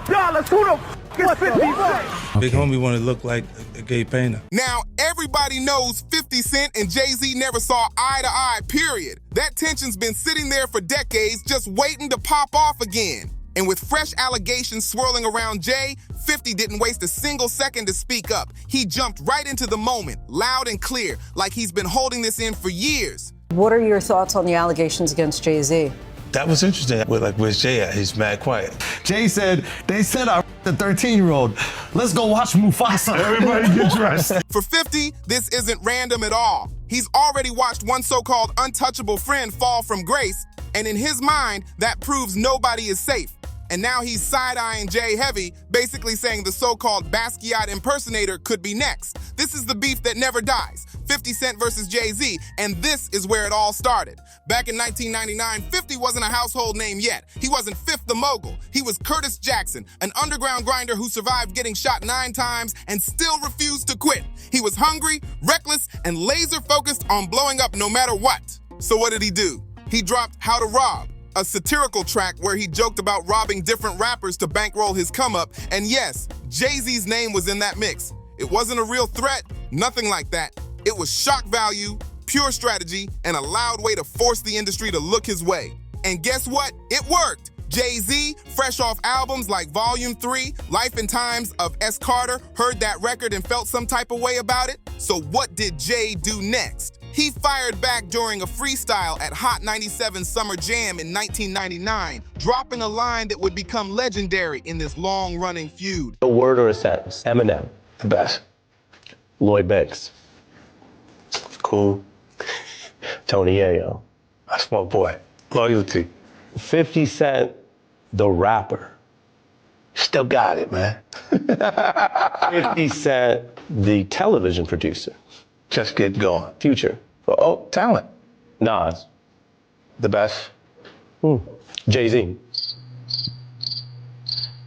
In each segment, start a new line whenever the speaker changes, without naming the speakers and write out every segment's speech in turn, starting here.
dollars. Who the f is 50 Cent?
Big homie wanted to look like a gay painter.
Now, everybody knows 50 Cent and Jay-Z never saw eye to eye, period. That tension's been sitting there for decades, just waiting to pop off again. And with fresh allegations swirling around Jay, 50 didn't waste a single second to speak up. He jumped right into the moment, loud and clear, like he's been holding this in for years.
What are your thoughts on the allegations against Jay-Z?
That was interesting. Where's Jay at? He's mad quiet.
Jay said, they said I the 13-year-old. Let's go watch Mufasa. Everybody get dressed.
For 50, this isn't random at all. He's already watched one so-called untouchable friend fall from grace, and in his mind, that proves nobody is safe. And now he's side-eyeing Jay heavy, basically saying the so-called Basquiat impersonator could be next. This is the beef that never dies, 50 Cent versus Jay-Z, and this is where it all started. Back in 1999, 50 wasn't a household name yet. He wasn't Fifth the Mogul. He was Curtis Jackson, an underground grinder who survived getting shot 9 times and still refused to quit. He was hungry, reckless, and laser-focused on blowing up no matter what. So what did he do? He dropped How to Rob, a satirical track where he joked about robbing different rappers to bankroll his come-up, and yes, Jay-Z's name was in that mix. It wasn't a real threat, nothing like that. It was shock value, pure strategy, and a loud way to force the industry to look his way. And guess what? It worked! Jay-Z, fresh off albums like Volume 3, Life and Times of S. Carter, heard that record and felt some type of way about it. So what did Jay do next? He fired back during a freestyle at Hot 97 Summer Jam in 1999, dropping a line that would become legendary in this long-running feud.
A word or a sentence. Eminem.
The best.
Lloyd Banks.
Cool.
Tony Yayo.
That's my boy. Loyalty.
50 Cent, the rapper.
Still got it, man.
50 Cent, the television producer.
Just get going.
Future.
Oh, talent.
Nas.
The best.
Jay-Z.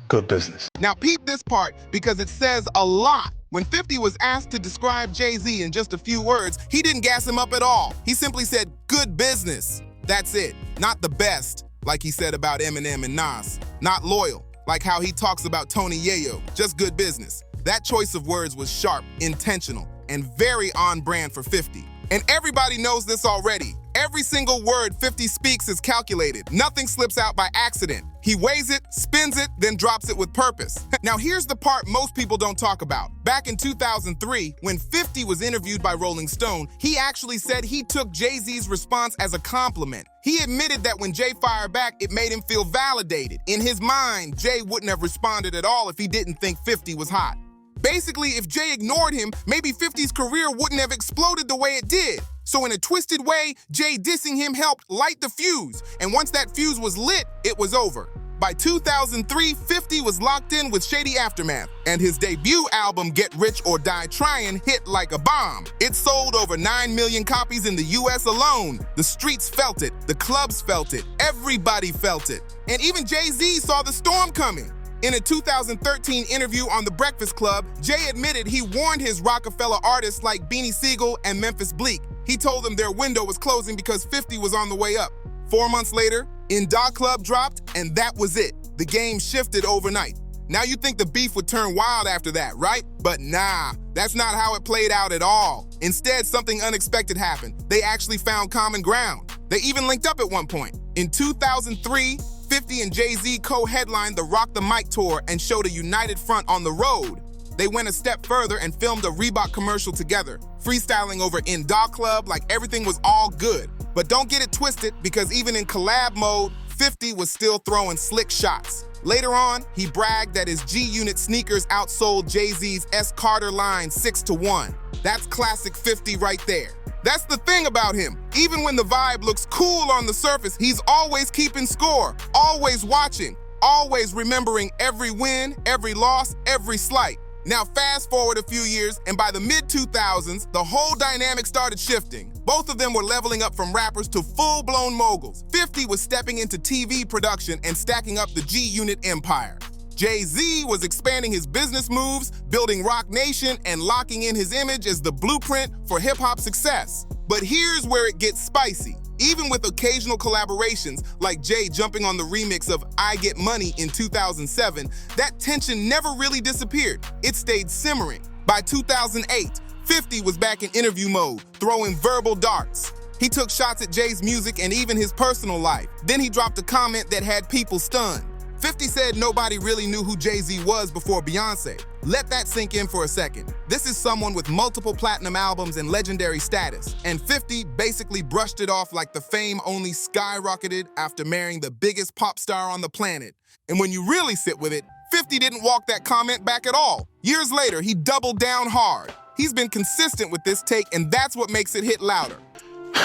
Good business.
Now peep this part because it says a lot. When 50 was asked to describe Jay-Z in just a few words, he didn't gas him up at all. He simply said, good business. That's it. Not the best, like he said about Eminem and Nas. Not loyal, like how he talks about Tony Yayo. Just good business. That choice of words was sharp, intentional, and very on brand for 50. And everybody knows this already. Every single word 50 speaks is calculated. Nothing slips out by accident. He weighs it, spins it, then drops it with purpose. Now here's the part most people don't talk about. Back in 2003, when 50 was interviewed by Rolling Stone, he actually said he took Jay-Z's response as a compliment. He admitted that when Jay fired back, it made him feel validated. In his mind, Jay wouldn't have responded at all if he didn't think 50 was hot. Basically, if Jay ignored him, maybe 50's career wouldn't have exploded the way it did. So in a twisted way, Jay dissing him helped light the fuse. And once that fuse was lit, it was over. By 2003, 50 was locked in with Shady Aftermath, and his debut album, Get Rich or Die Tryin', hit like a bomb. It sold over 9 million copies in the US alone. The streets felt it, the clubs felt it, everybody felt it. And even Jay-Z saw the storm coming. In a 2013 interview on The Breakfast Club, Jay admitted he warned his Rockefeller artists like Beanie Siegel and Memphis Bleek. He told them their window was closing because 50 was on the way up. 4 months later, In Da Club dropped, and that was it. The game shifted overnight. Now you think the beef would turn wild after that, right? But nah, that's not how it played out at all. Instead, something unexpected happened. They actually found common ground. They even linked up at one point. In 2003, 50 and Jay-Z co-headlined the Rock the Mic tour and showed a united front on the road. They went a step further and filmed a Reebok commercial together, freestyling over In Da Club like everything was all good. But don't get it twisted, because even in collab mode, 50 was still throwing slick shots. Later on, he bragged that his G-Unit sneakers outsold Jay-Z's S. Carter line 6-1. That's classic 50 right there. That's the thing about him. Even when the vibe looks cool on the surface, he's always keeping score, always watching, always remembering every win, every loss, every slight. Now fast forward a few years, and by the mid-2000s, the whole dynamic started shifting. Both of them were leveling up from rappers to full-blown moguls. 50 was stepping into TV production and stacking up the G-Unit empire. Jay-Z was expanding his business moves, building Roc Nation, and locking in his image as the blueprint for hip-hop success. But here's where it gets spicy. Even with occasional collaborations, like Jay jumping on the remix of I Get Money in 2007, that tension never really disappeared. It stayed simmering. By 2008, 50 was back in interview mode, throwing verbal darts. He took shots at Jay's music and even his personal life. Then he dropped a comment that had people stunned. 50 said nobody really knew who Jay-Z was before Beyonce. Let that sink in for a second. This is someone with multiple platinum albums and legendary status, and 50 basically brushed it off like the fame only skyrocketed after marrying the biggest pop star on the planet. And when you really sit with it, 50 didn't walk that comment back at all. Years later, he doubled down hard. He's been consistent with this take, and that's what makes it hit louder.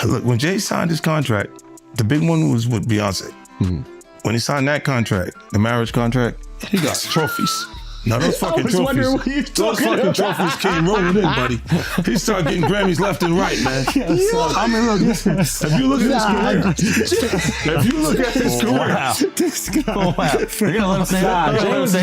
Look, when Jay signed his contract, the big one was with Beyonce. When he signed that contract, the marriage contract, he got trophies. Now those fucking trophies, trophies came rolling in, buddy. He started getting Grammys left and right, man. I mean, look, if you look at his career,
You're gonna let him say that? Jay was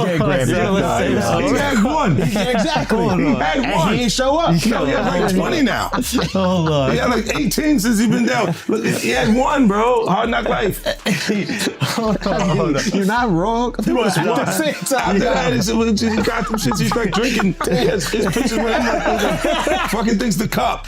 getting Grammys.
He had one.
Exactly.
He had one.
And he ain't show up.
He had like 20 now.
Hold on.
He had like 18 since he been down. Look, he had one, bro. Hard Knock Life.
You're not wrong.
He was one. He got them shits. He's like drinking. His pictures with him like fucking things the cup.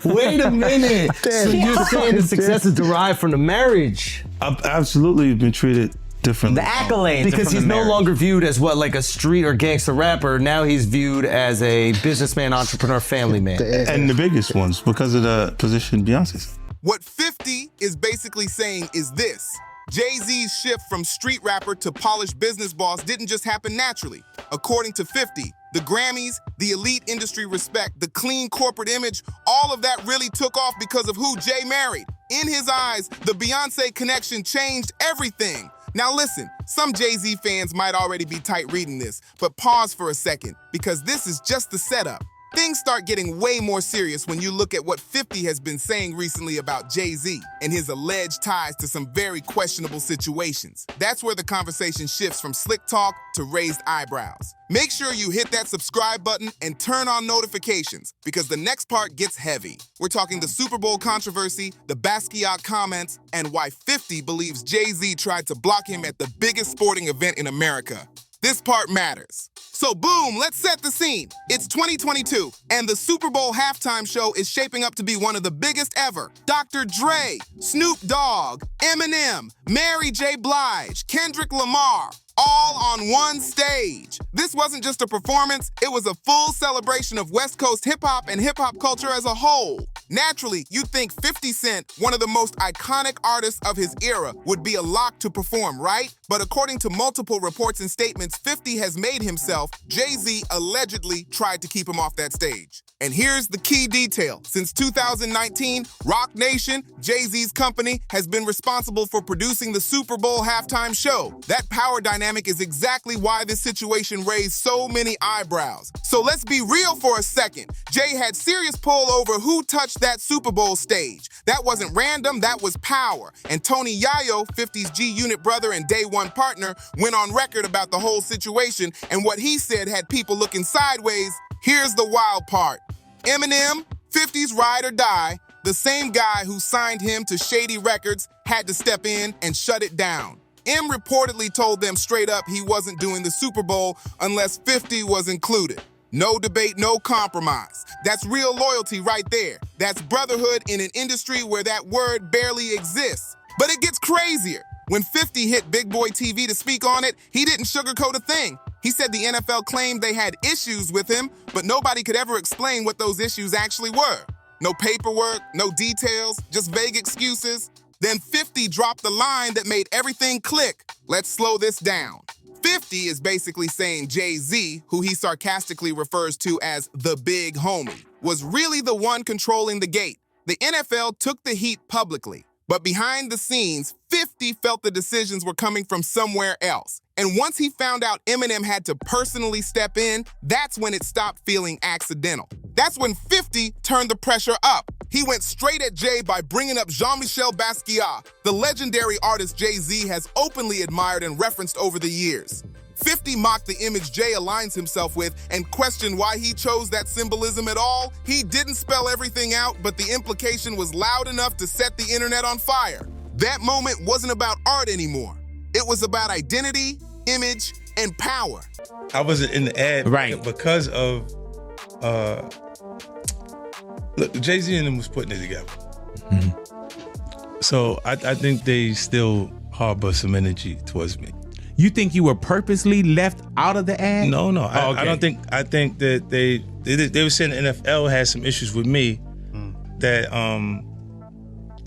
Wait a minute. So you're saying the success is derived from the marriage?
I've absolutely been treated differently.
The accolades.
Because he's no longer viewed as what, like a street or gangster rapper. Now he's viewed as a businessman, entrepreneur, family man.
And the biggest ones because of the position Beyonce's.
What 50 is basically saying is this. Jay-Z's shift from street rapper to polished business boss didn't just happen naturally. According to 50, the Grammys, the elite industry respect, the clean corporate image, all of that really took off because of who Jay married. In his eyes, the Beyonce connection changed everything. Now listen, some Jay-Z fans might already be tight reading this, but pause for a second, because this is just the setup. Things start getting way more serious when you look at what 50 has been saying recently about Jay-Z and his alleged ties to some very questionable situations. That's where the conversation shifts from slick talk to raised eyebrows. Make sure you hit that subscribe button and turn on notifications, because the next part gets heavy. We're talking the Super Bowl controversy, the Basquiat comments, and why 50 believes Jay-Z tried to block him at the biggest sporting event in America. This part matters. So boom, let's set the scene. It's 2022, and the Super Bowl halftime show is shaping up to be one of the biggest ever. Dr. Dre, Snoop Dogg, Eminem, Mary J. Blige, Kendrick Lamar, all on one stage. This wasn't just a performance, it was a full celebration of West Coast hip-hop and hip-hop culture as a whole. Naturally, you'd think 50 Cent, one of the most iconic artists of his era, would be a lock to perform, right? But according to multiple reports and statements 50 has made himself, Jay-Z allegedly tried to keep him off that stage. And here's the key detail. Since 2019, Roc Nation, Jay-Z's company, has been responsible for producing the Super Bowl halftime show. That power dynamic is exactly why this situation raised so many eyebrows. So let's be real for a second. Jay had serious pull over who touched that Super Bowl stage. That wasn't random, that was power. And Tony Yayo, 50's G-Unit brother and Day One partner, went on record about the whole situation, and what he said had people looking sideways. Here's the wild part. Eminem, 50's Ride or Die, the same guy who signed him to Shady Records, had to step in and shut it down. M reportedly told them straight up he wasn't doing the Super Bowl unless 50 was included. No debate, no compromise. That's real loyalty right there. That's brotherhood in an industry where that word barely exists. But it gets crazier. When 50 hit Big Boy TV to speak on it, he didn't sugarcoat a thing. He said the NFL claimed they had issues with him, but nobody could ever explain what those issues actually were. No paperwork, no details, just vague excuses. Then 50 dropped the line that made everything click. Let's slow this down. 50 is basically saying Jay-Z, who he sarcastically refers to as the big homie, was really the one controlling the gate. The NFL took the heat publicly. But behind the scenes, 50 felt the decisions were coming from somewhere else. And once he found out Eminem had to personally step in, that's when it stopped feeling accidental. That's when 50 turned the pressure up. He went straight at Jay by bringing up Jean-Michel Basquiat, the legendary artist Jay-Z has openly admired and referenced over the years. 50 mocked the image Jay aligns himself with and questioned why he chose that symbolism at all. He didn't spell everything out, but the implication was loud enough to set the internet on fire. That moment wasn't about art anymore. It was about identity, image, and power.
I wasn't in the ad because of look, Jay-Z and them was putting it together. So I think they still harbor some energy towards me.
You think you were purposely left out of the ad?
No.
Okay.
I don't think. I think that they were saying the NFL had some issues with me that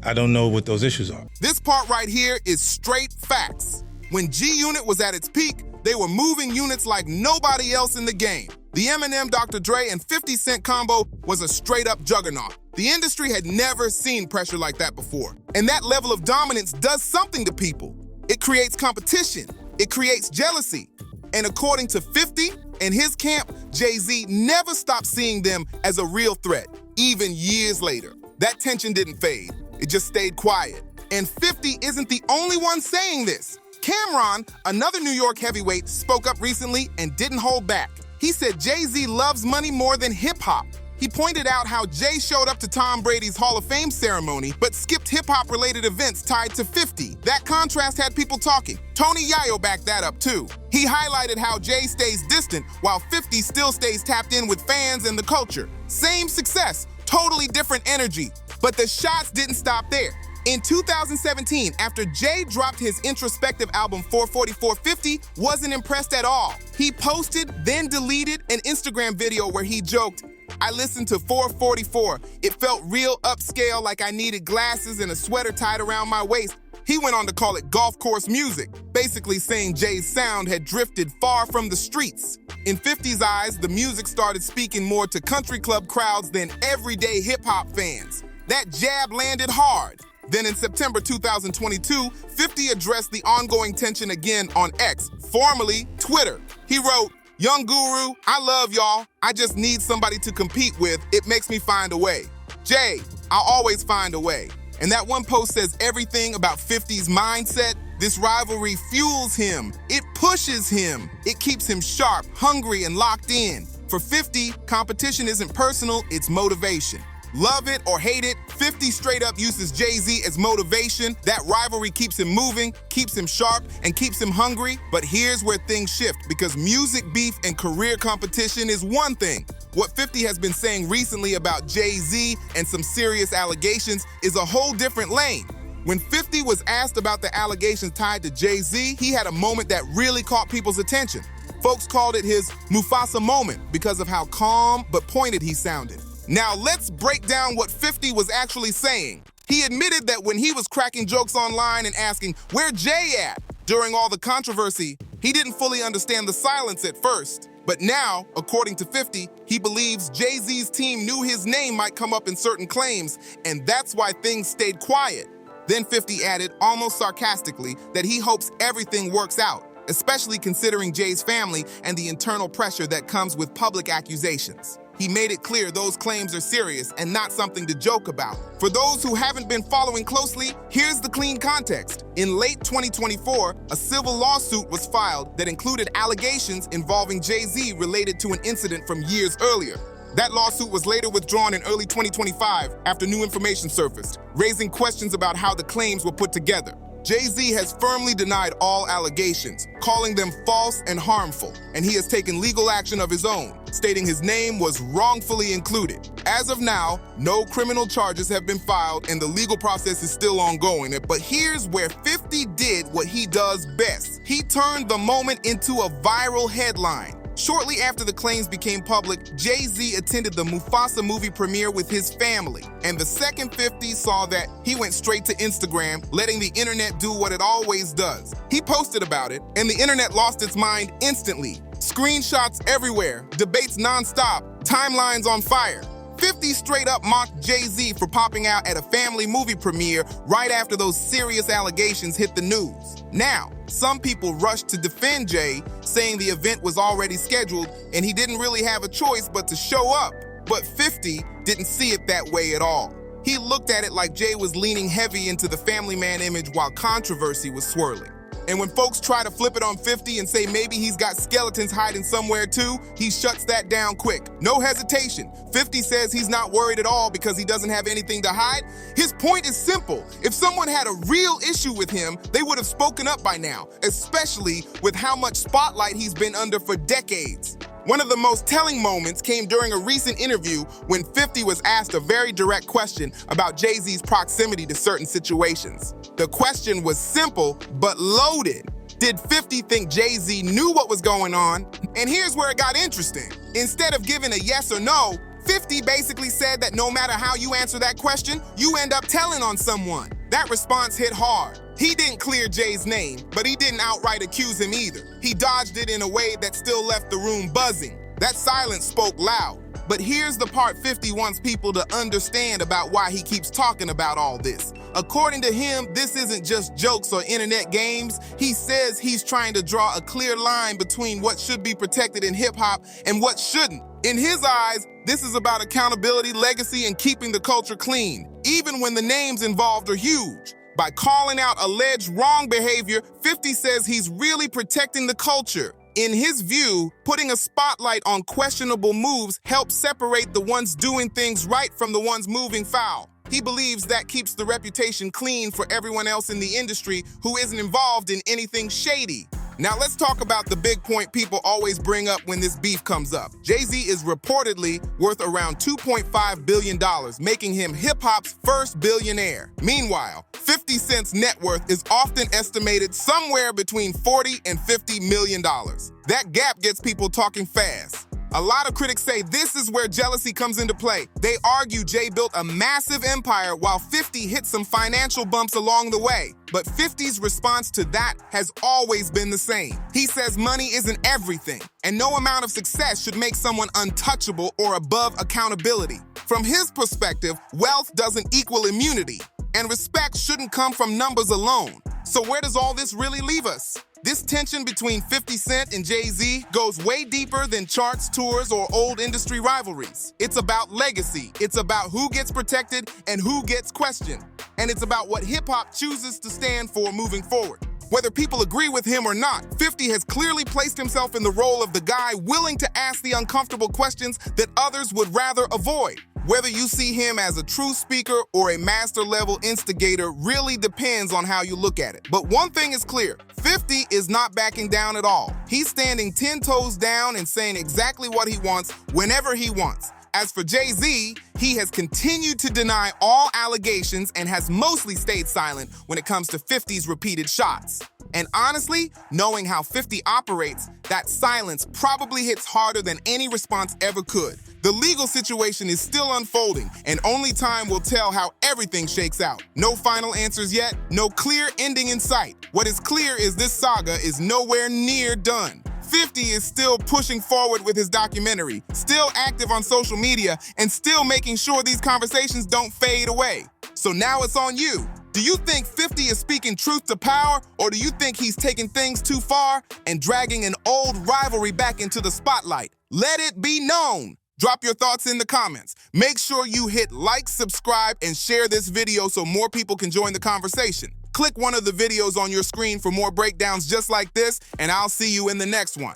I don't know what those issues are.
This part right here is straight facts. When G-Unit was at its peak, they were moving units like nobody else in the game. The Eminem, Dr. Dre, and 50 Cent combo was a straight-up juggernaut. The industry had never seen pressure like that before. And that level of dominance does something to people. It creates competition. It creates jealousy. And according to 50 and his camp, Jay-Z never stopped seeing them as a real threat, even years later. That tension didn't fade. It just stayed quiet. And 50 isn't the only one saying this. Cameron, another New York heavyweight, spoke up recently and didn't hold back. He said Jay-Z loves money more than hip-hop. He pointed out how Jay showed up to Tom Brady's Hall of Fame ceremony, but skipped hip-hop related events tied to 50. That contrast had people talking. Tony Yayo backed that up too. He highlighted how Jay stays distant while 50 still stays tapped in with fans and the culture. Same success, totally different energy. But the shots didn't stop there. In 2017, after Jay dropped his introspective album 44450, wasn't impressed at all. He posted, then deleted an Instagram video where he joked, "I listened to 444. It felt real upscale, like I needed glasses and a sweater tied around my waist." He went on to call it golf course music, basically saying Jay's sound had drifted far from the streets. In 50's eyes, the music started speaking more to country club crowds than everyday hip-hop fans. That jab landed hard. Then in September 2022, 50 addressed the ongoing tension again on X, formerly Twitter. He wrote, "Young Guru, I love y'all. I just need somebody to compete with. It makes me find a way. Jay, I'll always find a way." And that one post says everything about 50's mindset. This rivalry fuels him. It pushes him. It keeps him sharp, hungry, and locked in. For 50, competition isn't personal, it's motivation. Love it or hate it, 50 straight up uses Jay-Z as motivation. That rivalry keeps him moving, keeps him sharp, and keeps him hungry. But here's where things shift, because music beef and career competition is one thing. What 50 has been saying recently about Jay-Z and some serious allegations is a whole different lane. When 50 was asked about the allegations tied to Jay-Z, he had a moment that really caught people's attention. Folks called it his Mufasa moment because of how calm but pointed he sounded. Now let's break down what 50 was actually saying. He admitted that when he was cracking jokes online and asking, "Where Jay at?" during all the controversy, he didn't fully understand the silence at first. But now, according to 50, he believes Jay-Z's team knew his name might come up in certain claims, and that's why things stayed quiet. Then 50 added, almost sarcastically, that he hopes everything works out, especially considering Jay's family and the internal pressure that comes with public accusations. He made it clear those claims are serious and not something to joke about. For those who haven't been following closely, here's the clean context. In late 2024, a civil lawsuit was filed that included allegations involving Jay-Z related to an incident from years earlier. That lawsuit was later withdrawn in early 2025 after new information surfaced, raising questions about how the claims were put together. Jay-Z has firmly denied all allegations, calling them false and harmful, and he has taken legal action of his own, stating his name was wrongfully included. As of now, no criminal charges have been filed and the legal process is still ongoing. But here's where 50 did what he does best. He turned the moment into a viral headline. Shortly after the claims became public, Jay-Z attended the Mufasa movie premiere with his family. And the second 50 saw that, he went straight to Instagram, letting the internet do what it always does. He posted about it, and the internet lost its mind instantly. Screenshots everywhere, debates nonstop, timelines on fire. 50 straight up mocked Jay-Z for popping out at a family movie premiere right after those serious allegations hit the news. Now, some people rushed to defend Jay, saying the event was already scheduled and he didn't really have a choice but to show up. But 50 didn't see it that way at all. He looked at it like Jay was leaning heavy into the family man image while controversy was swirling. And when folks try to flip it on 50 and say maybe he's got skeletons hiding somewhere too, he shuts that down quick. No hesitation. 50 says he's not worried at all because he doesn't have anything to hide. His point is simple. If someone had a real issue with him, they would have spoken up by now, especially with how much spotlight he's been under for decades. One of the most telling moments came during a recent interview when 50 was asked a very direct question about Jay-Z's proximity to certain situations. The question was simple, but loaded. Did 50 think Jay-Z knew what was going on? And here's where it got interesting. Instead of giving a yes or no, 50 basically said that no matter how you answer that question, you end up telling on someone. That response hit hard. He didn't clear Jay's name, but he didn't outright accuse him either. He dodged it in a way that still left the room buzzing. That silence spoke loud. But here's the part 50 wants people to understand about why he keeps talking about all this. According to him, this isn't just jokes or internet games. He says he's trying to draw a clear line between what should be protected in hip-hop and what shouldn't. In his eyes, this is about accountability, legacy, and keeping the culture clean, even when the names involved are huge. By calling out alleged wrong behavior, 50 says he's really protecting the culture. In his view, putting a spotlight on questionable moves helps separate the ones doing things right from the ones moving foul. He believes that keeps the reputation clean for everyone else in the industry who isn't involved in anything shady. Now let's talk about the big point people always bring up when this beef comes up. Jay-Z is reportedly worth around $2.5 billion, making him hip-hop's first billionaire. Meanwhile, 50 Cent's net worth is often estimated somewhere between $40 and $50 million. That gap gets people talking fast. A lot of critics say this is where jealousy comes into play. They argue Jay built a massive empire while 50 hit some financial bumps along the way. But 50's response to that has always been the same. He says money isn't everything, and no amount of success should make someone untouchable or above accountability. From his perspective, wealth doesn't equal immunity, and respect shouldn't come from numbers alone. So where does all this really leave us? This tension between 50 Cent and Jay-Z goes way deeper than charts, tours, or old industry rivalries. It's about legacy. It's about who gets protected and who gets questioned. And it's about what hip-hop chooses to stand for moving forward. Whether people agree with him or not, 50 has clearly placed himself in the role of the guy willing to ask the uncomfortable questions that others would rather avoid. Whether you see him as a true speaker or a master-level instigator really depends on how you look at it. But one thing is clear, 50 is not backing down at all. He's standing 10 toes down and saying exactly what he wants whenever he wants. As for Jay-Z, he has continued to deny all allegations and has mostly stayed silent when it comes to 50's repeated shots. And honestly, knowing how 50 operates, that silence probably hits harder than any response ever could. The legal situation is still unfolding, and only time will tell how everything shakes out. No final answers yet, no clear ending in sight. What is clear is this saga is nowhere near done. 50 is still pushing forward with his documentary, still active on social media, and still making sure these conversations don't fade away. So now it's on you. Do you think 50 is speaking truth to power, or do you think he's taking things too far and dragging an old rivalry back into the spotlight? Let it be known. Drop your thoughts in the comments. Make sure you hit like, subscribe, and share this video so more people can join the conversation. Click one of the videos on your screen for more breakdowns just like this, and I'll see you in the next one.